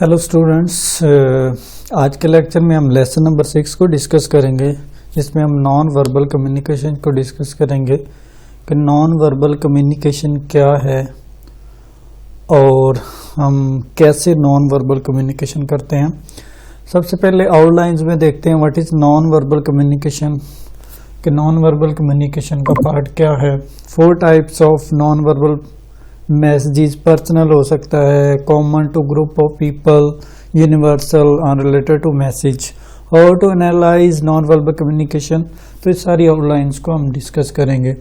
Hello students, आज के lecture में हम लेसन नंबर 6 को डिस्कस करेंगे, जिसमें हम नॉन वर्बल कम्युनिकेशन को डिस्कस करेंगे कि नॉन वर्बल कम्युनिकेशन क्या है और हम कैसे नॉन वर्बल कम्युनिकेशन करते हैं। सबसे पहले आउटलाइंस में देखते हैं what is non verbal communication, कि नॉन वर्बल कम्युनिकेशन का पार्ट क्या है। 4 types of non verbal messages, personal हो सकता है, common to group of people, universal, unrelated to message. How to analyse non verbal communication, तो इस सारी आउटलाइंस को हम डिस्कस करेंगे।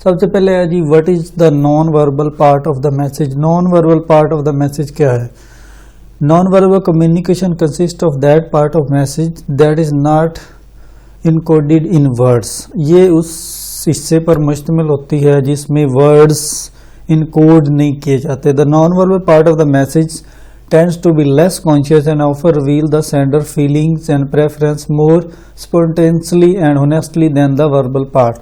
सबसे पहले है जी, what is the non verbal part of the message. Non verbal part of the message क्या है? Non verbal communication consist of that part of message that is not encoded in words. ये उस हिस्से पर मुश्तमिल होती है जिसमें वर्ड्स इनकोड नहीं किए जाते। The non verbal part of the message tends to be less conscious and offer reveal the sender feelings and preference more spontaneously and honestly than the verbal part.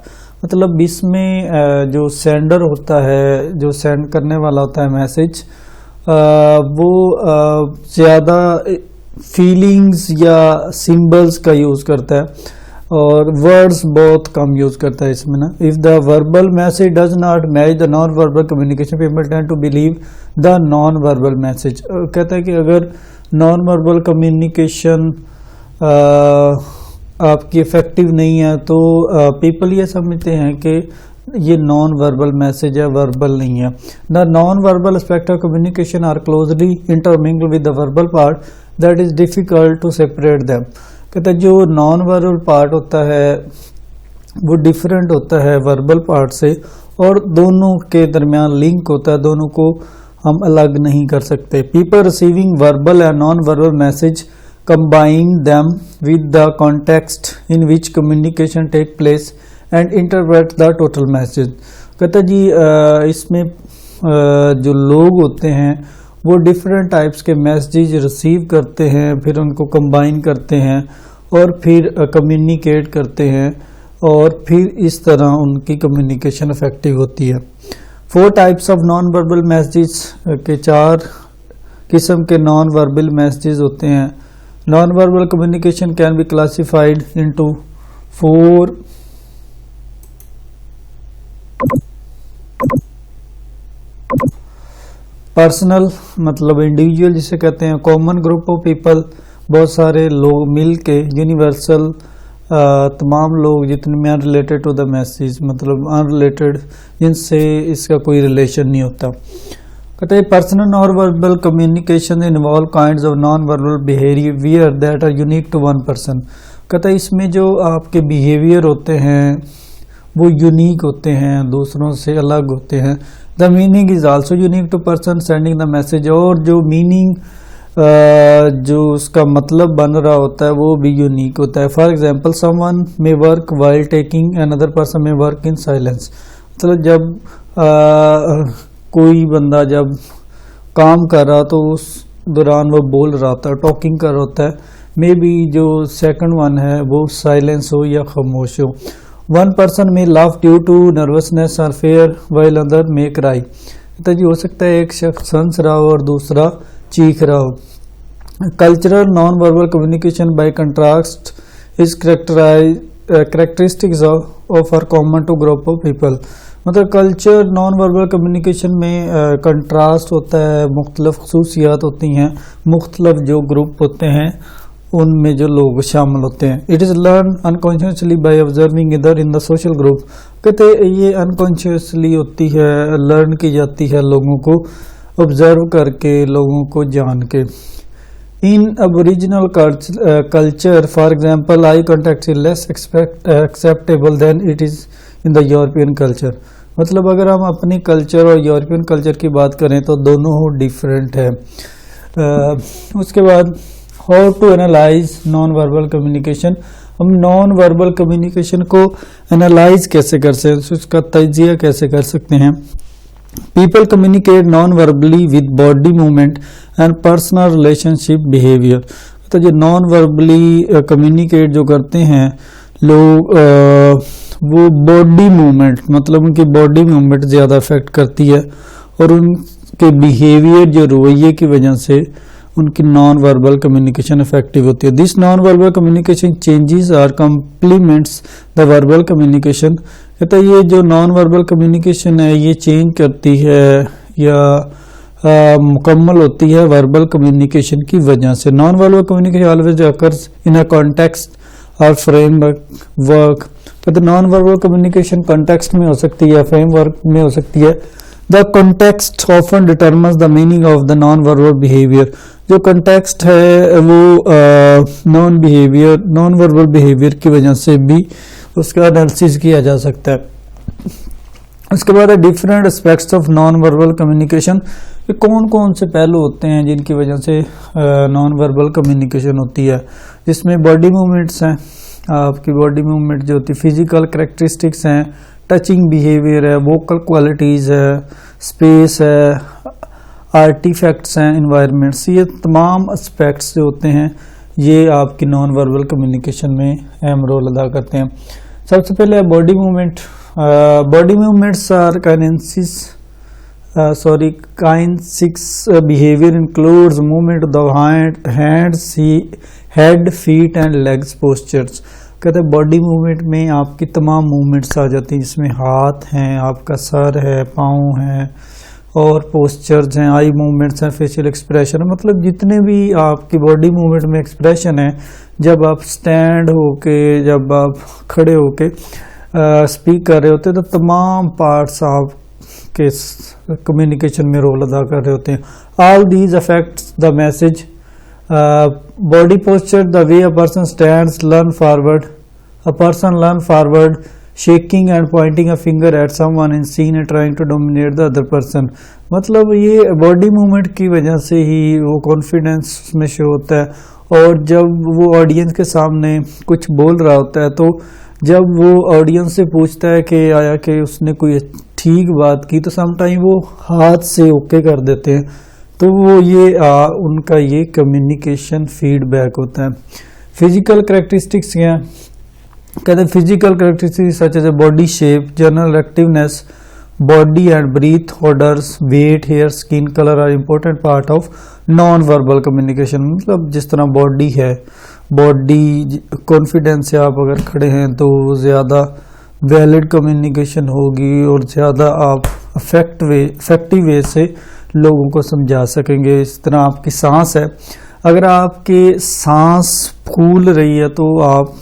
मतलब इसमें जो सेंडर होता है, जो send करने वाला होता है मैसेज, वो ज़्यादा फीलिंग्स या सिंबल्स का यूज़ करता है और वर्ड्स बहुत कम यूज करता है इसमें ना। If the verbal message does not match the non verbal communication, people tend to believe the non verbal message. कहता है कि अगर नॉन वर्बल कम्युनिकेशन आपकी इफेक्टिव नहीं है तो पीपल ये समझते हैं कि ये नॉन वर्बल मैसेज है, वर्बल नहीं है। The non verbal aspect of communication are closely intermingled with the verbal part that is difficult to separate them. कहते हैं जो नॉन वर्बल पार्ट होता है वो डिफरेंट होता है वर्बल पार्ट से और दोनों के दरमियान लिंक होता है, दोनों को हम अलग नहीं कर सकते। People receiving verbal and non verbal message combine them with the context in which communication take place and interpret the total message. कहते हैं जी इसमें जो लोग होते हैं वो डिफरेंट टाइप्स के मैसेजेस रिसीव करते हैं, फिर उनको कंबाइन करते हैं और फिर कम्युनिकेट करते हैं और फिर इस तरह उनकी कम्युनिकेशन इफेक्टिव होती है। 4 types of non verbal messages के 4 किस्म के नॉन वर्बल मैसेजेस होते हैं। Non verbal communication can be classified into 4 personal, मतलब इंडिविजुअल जिसे कहते हैं, कॉमन ग्रुप ऑफ पीपल, बहुत सारे लोग मिल के, यूनिवर्सल तमाम लोग जितने में, अनरिलेटेड टू द मैसेज मतलब अनरिलेटेड जिनसे इसका कोई रिलेशन नहीं होता। कहते हैं personal non verbal communication involve kinds of non verbal behaviour that are unique to one person. कहते हैं इसमें जो आपके बिहेवियर होते हैं वो यूनिक होते हैं, दूसरों से अलग होते हैं। The meaning is also unique to person sending the message, और जो मीनिंग जो उसका मतलब बन रहा होता है वो भी यूनिक होता है। For example, someone may work while taking another person may work in silence. मतलब जब कोई बंदा जब काम कर रहा तो उस दौरान वो बोल रहा होता है, टॉकिंग कर रहा होता है। मे बी जो सेकंड वन है वो साइलेंस हो या खामोश हो। वन पर्सन में लाफ ड्यू टू नर्वसनेस और fair while other May Cry. तो जी हो सकता है एक शख्स हंस रहा हो और दूसरा चीख रहा हो। Cultural non verbal communication by contrast is characteristics of are common to group of people. मतलब कल्चर नॉन वर्बल कम्युनिकेशन में कंट्रास्ट होता है, मुख्तलिफ खसूसियात होती हैं, मुख्तलिफ जो ग्रुप होते हैं उनमें जो लोग शामिल होते हैं। It is learn unconsciously by observing इधर इन द सोशल ग्रुप। कहते ये अनकॉन्शियसली होती है, लर्न की जाती है लोगों को ऑब्जर्व करके, लोगों को जान के। In aboriginal culture for example eye contact is less acceptable than it is in the European culture. मतलब अगर हम अपनी कल्चर और यूरोपियन कल्चर की बात करें तो दोनों डिफरेंट है। उसके बाद how to analyse non verbal communication. हम नॉन वर्बल कम्युनिकेशन को एनालाइज कैसे कर सकते हैं, उसका तजिया कैसे कर सकते हैं। People communicate non verbally with body movement and personal relationship behaviour. तो जो नॉन वर्बली कम्युनिकेट जो करते हैं लोग, वो बॉडी मूवमेंट, मतलब उनकी बॉडी मूवमेंट ज़्यादा अफेक्ट करती है और उन के बिहेवियर, जो रवैये की वजह से उनकी नॉन वर्बल कम्युनिकेशन इफेक्टिव होती है। This non verbal communication changes are complements the verbal communication. कहता है ये जो नॉन वर्बल कम्युनिकेशन है ये चेंज करती है या मुकम्मल होती है वर्बल कम्युनिकेशन की वजह से। Non verbal communication always occurs in a context और फ्रेमवर्क। कहते नॉन वर्बल कम्युनिकेशन कॉन्टेक्स्ट में हो सकती है, फ्रेमवर्क में हो सकती है। The context often determines the meaning of the non verbal behaviour. जो कॉन्टेक्स्ट है वो नॉन वर्बल बिहेवियर की वजह से भी उसका एनालिसिस किया जा सकता है। उसके बाद different aspects of non verbal communication. कौन कौन से पहलू होते हैं जिनकी वजह से नॉन वर्बल कम्युनिकेशन होती है, जिसमें बॉडी मूवमेंट्स हैं, आपकी बॉडी मूवमेंट जो होती है, फिजिकल कैरेक्टरिस्टिक्स हैं, टचिंग बिहेवियर है, वोकल क्वालिटीज़ है, स्पेस है, आर्टिफैक्ट्स हैं, इन्वायरमेंट्स। ये तमाम एस्पेक्ट्स जो होते हैं ये आपकी नॉन वर्बल कम्युनिकेशन में अहम रोल अदा करते हैं। सबसे पहले body movement. Body movements are kinesics behaviour includes movement of the hands, head, feet and legs, postures. कहते हैं बॉडी मूवमेंट में आपकी तमाम मूवमेंट्स आ जाती हैं, जिसमें हाथ हैं, आपका सर है, पाँव हैं और पोस्चर्स हैं, आई मूवमेंट्स हैं, फेशियल एक्सप्रेशन। मतलब जितने भी आपकी बॉडी मूवमेंट में एक्सप्रेशन है, जब आप स्टैंड होके, जब आप खड़े होके स्पीक कर रहे होते हैं तो तमाम पार्ट्स आपके कम्युनिकेशन में रोल अदा कर रहे होते हैं। All these affects the message. Body posture, the way a person stands, learn forward, shaking and pointing a finger at someone in scene and trying to dominate the other person. मतलब ये body movement की वजह से ही वो confidence में show होता है। और जब वो ऑडियंस के सामने कुछ बोल रहा होता है तो जब वो ऑडियंस से पूछता है कि आया कि उसने कोई ठीक बात की, तो समटाइम वो हाथ से ओके कर देते हैं। तो वो ये उनका ये कम्युनिकेशन फीडबैक होता है। फिजिकल कैरेक्टरिस्टिक्स क्या है? कहते हैं physical characteristics such as body shape, general activeness, body and breath, orders, weight, hair, skin colour are important part of non verbal communication. मतलब जिस तरह बॉडी है, बॉडी कॉन्फिडेंस से आप अगर खड़े हैं तो ज़्यादा वैलिड कम्युनिकेशन होगी और ज़्यादा आप इफेक्टिव वे से लोगों को समझा सकेंगे। इस तरह आपकी सांस है, अगर आपकी सांस फूल रही है तो आप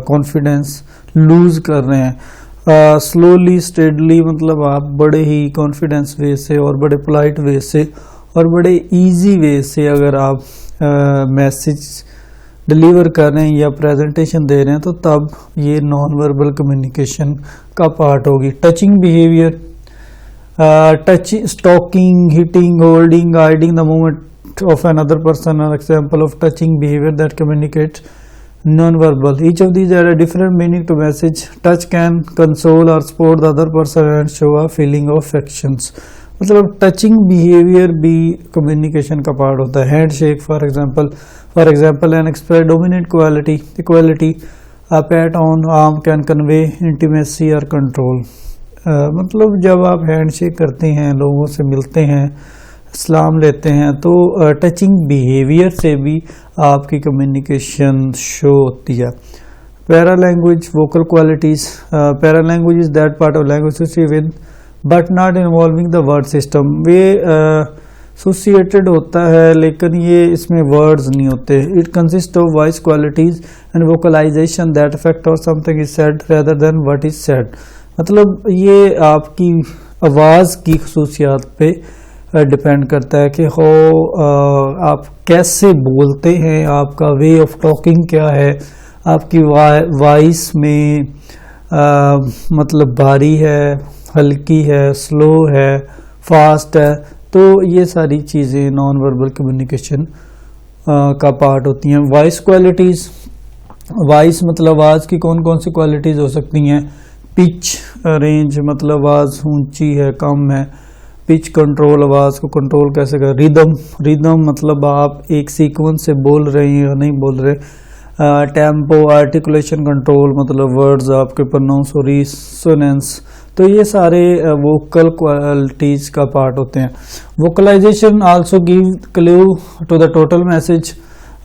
कॉन्फिडेंस लूज कर रहे हैं। स्लोली स्टेडली मतलब आप बड़े ही कॉन्फिडेंस वे से और बड़े पोलाइट वे से और बड़े इजी वे से अगर आप मैसेज डिलीवर कर रहे हैं या प्रेजेंटेशन दे रहे हैं तो तब ये नॉन वर्बल कम्युनिकेशन का पार्ट होगी। Touching behaviour, touching, stalking, hitting, holding, guiding the movement of another person are example of touching behaviour that communicate non-verbal. Each of these add a different meaning to message. Touch can console or support the other person and show a feeling of affections. मतलब touching behaviour भी communication का part होता है। Hand shake for example N express dominant equality, a PAT on arm can convey intimacy और control. मतलब जब आप hand shake करते हैं, लोगों से मिलते हैं, सलाम लेते हैं, तो टचिंग बिहेवियर से भी आपकी कम्युनिकेशन शो होती है। Para language, vocal qualities. Para language is that part of language with but not involving the word system. वे एसोसिएटेड होता है लेकिन ये इसमें वर्ड्स नहीं होते। It consist of voice qualities and vocalization that affect और something is said rather than what is said. मतलब ये आपकी आवाज़ की खसूसियात पे डिपेंड करता है कि हो आप कैसे बोलते हैं, आपका वे ऑफ टॉकिंग क्या है, आपकी वॉइस में मतलब भारी है, हल्की है, स्लो है, फास्ट है। तो ये सारी चीज़ें नॉन वर्बल कम्युनिकेशन का पार्ट होती हैं। वॉइस क्वालिटीज़, वॉइस मतलब आवाज़ की कौन कौन सी क्वालिटीज़ हो सकती हैं? पिच रेंज मतलब आवाज़ ऊंची है, कम है। पिच कंट्रोल, आवाज़ को कंट्रोल कैसे कर। रिदम मतलब आप एक सीक्वेंस से बोल रहे हैं या नहीं बोल रहे। टेम्पो, आर्टिकुलेशन कंट्रोल मतलब वर्ड्स आपके प्रोनाउंस और रिसोनेंस, तो ये सारे वोकल क्वालिटीज का पार्ट होते हैं। Vocalisation also give clue to the total message,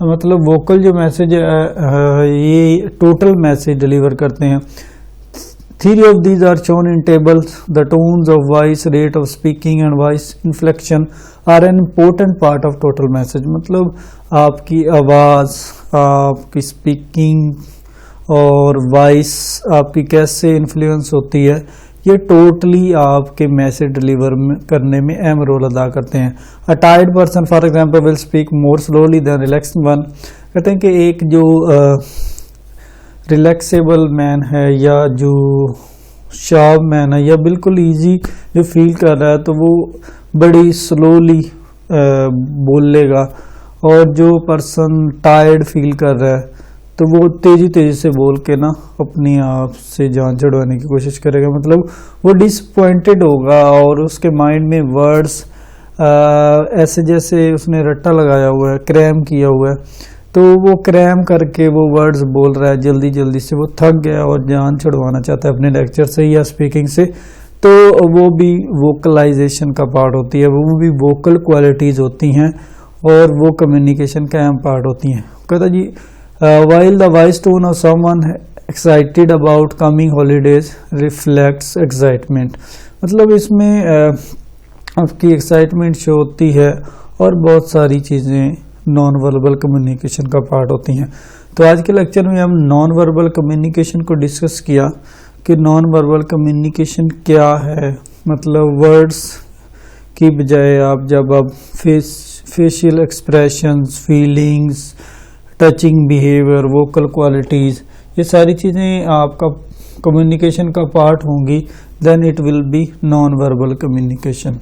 मतलब वोकल जो मैसेज ये टोटल मैसेज डिलीवर करते हैं। Theory of these are shown in tables. The tones of voice, rate of speaking and voice inflection are an important part of total message. मतलब आपकी आवाज़, आपकी speaking और वॉइस आपकी कैसे इन्फ्लुएंस होती है, ये टोटली आपके मैसेज डिलीवर करने में अहम रोल अदा करते हैं। A tired person for example will speak more slowly than relaxed one. कहते हैं कि एक जो रिलैक्सेबल मैन है या जो शार्प मैन है या बिल्कुल इजी जो फील कर रहा है तो वो बड़ी स्लोली बोलेगा, और जो पर्सन टायर्ड फील कर रहा है तो वो तेजी तेजी से बोल के ना अपनी आप से जान छुड़वाने की कोशिश करेगा। मतलब वो डिसअपॉइंटेड होगा और उसके माइंड में वर्ड्स ऐसे जैसे उसने रट्टा लगाया हुआ है, क्रैम किया हुआ है, तो वो क्रैम करके वो वर्ड्स बोल रहा है जल्दी जल्दी से, वो थक गया और जान छुड़वाना चाहता है अपने लेक्चर से या स्पीकिंग से, तो वो भी वोकलाइजेशन का पार्ट होती है, वो भी वोकल क्वालिटीज होती हैं और वो कम्युनिकेशन का अहम पार्ट होती हैं। कहता जी while the voice tone of someone excited about coming holidays reflects excitement, मतलब इसमें आपकी एक्साइटमेंट शो होती है और बहुत सारी चीज़ें नॉन वर्बल कम्युनिकेशन का पार्ट होती हैं। तो आज के लेक्चर में हम नॉन वर्बल कम्युनिकेशन को डिस्कस किया कि नॉन वर्बल कम्युनिकेशन क्या है। मतलब वर्ड्स की बजाय आप जब आप facial expressions, feelings, touching behaviour, vocal qualities, ये सारी चीज़ें आपका कम्युनिकेशन का पार्ट होंगी, then it will be non verbal communication.